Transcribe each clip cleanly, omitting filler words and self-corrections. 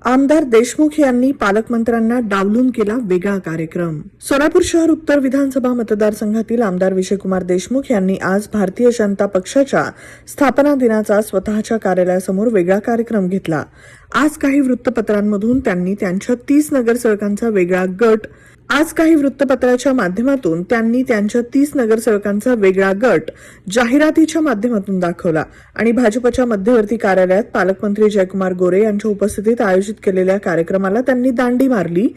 आमदार देशमुख यांनी पालकमंत्र्यांना डावलून केला वेगळा कार्यक्रम. सोलापूर शहर उत्तर विधानसभा मतदारसंघातील आमदार विजयकुमार देशमुख यांनी आज भारतीय जनता पक्षाच्या स्थापना दिनाचा स्वतःच्या कार्यालयासमोर वेगळा कार्यक्रम घेतला. आज काही वृत्तपत्रांच्या माध्यमातून त्यांनी त्यांच्या 30 नगरसेवकांचा वेगळा गट जाहिरातीच्या माध्यमातून दाखवला आणि भाजपच्या मध्यवर्ती कार्यालयात पालकमंत्री जयकुमार गोरे यांच्या उपस्थितीत आयोजित केलेल्या कार्यक्रमाला त्यांनी दांडी मारली,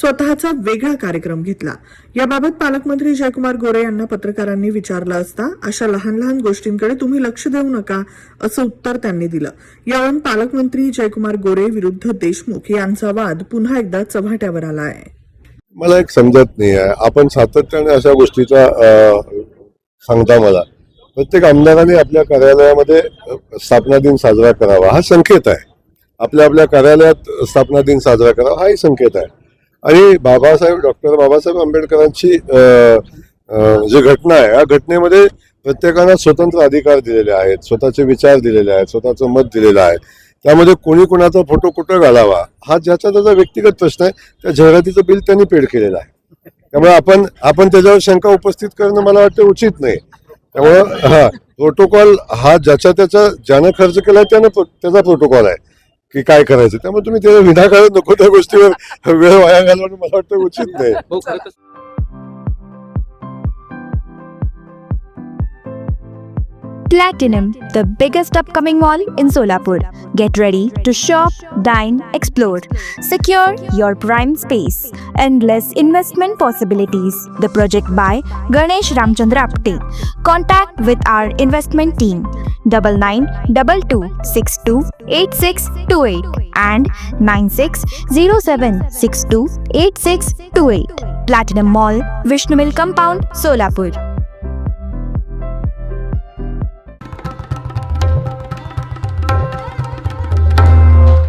स्वतःचा वेगळा कार्यक्रम घेतला. याबाबत पालकमंत्री जयकुमार गोरे यांना पत्रकारांनी विचारलं असता अशा लहान लहान गोष्टींकडे तुम्ही लक्ष देऊ नका असं उत्तर त्यांनी दिलं. यावरून पालकमंत्री जयकुमार गोरे विरुद्ध देशमुख यांचा वाद पुन्हा एकदा चव्हाट्यावर आला आहे. मला एक समजत नाही आहे, आपण सातत्याने अशा गोष्टीचा सांगता मला. प्रत्येक आमदाराने आपल्या कार्यालयामध्ये स्थापना दिन साजरा करावा हा संकेत आहे. आपल्या कार्यालयात स्थापना दिन साजरा करावा हाही संकेत आहे. आणि डॉक्टर बाबासाहेब आंबेडकरांची जी घटना आहे, या घटनेमध्ये प्रत्येकाला स्वतंत्र अधिकार दिलेले आहेत, स्वतःचे विचार दिलेले आहेत, स्वतःचं मत दिलेलं आहे. त्यामध्ये कोणी कोणाचा फोटो कुठं घालावा हा ज्याचा त्याचा व्यक्तिगत प्रश्न आहे. त्या जाहिरातीचं बिल त्यांनी पेड केलेलं आहे. त्यामुळे आपण त्याच्यावर शंका उपस्थित करणं मला वाटतं उचित नाही. त्यामुळं प्रोटोकॉल हा ज्यानं खर्च केलाय त्याचा प्रोटोकॉल आहे की काय करायचं. त्यामुळे तुम्ही त्याला विनाकारण नको त्या गोष्टीवर वेळ वाया घालवणं मला वाटतं उचित नाही. Platinum, the biggest upcoming mall in Solapur. Get ready to shop, dine, explore. Secure your prime space. Endless investment possibilities. The project by Ganesh Ramchandra Apte. Contact with our investment team 9922628628 and 9607628628. Platinum Mall, Vishnu Mill Compound, Solapur.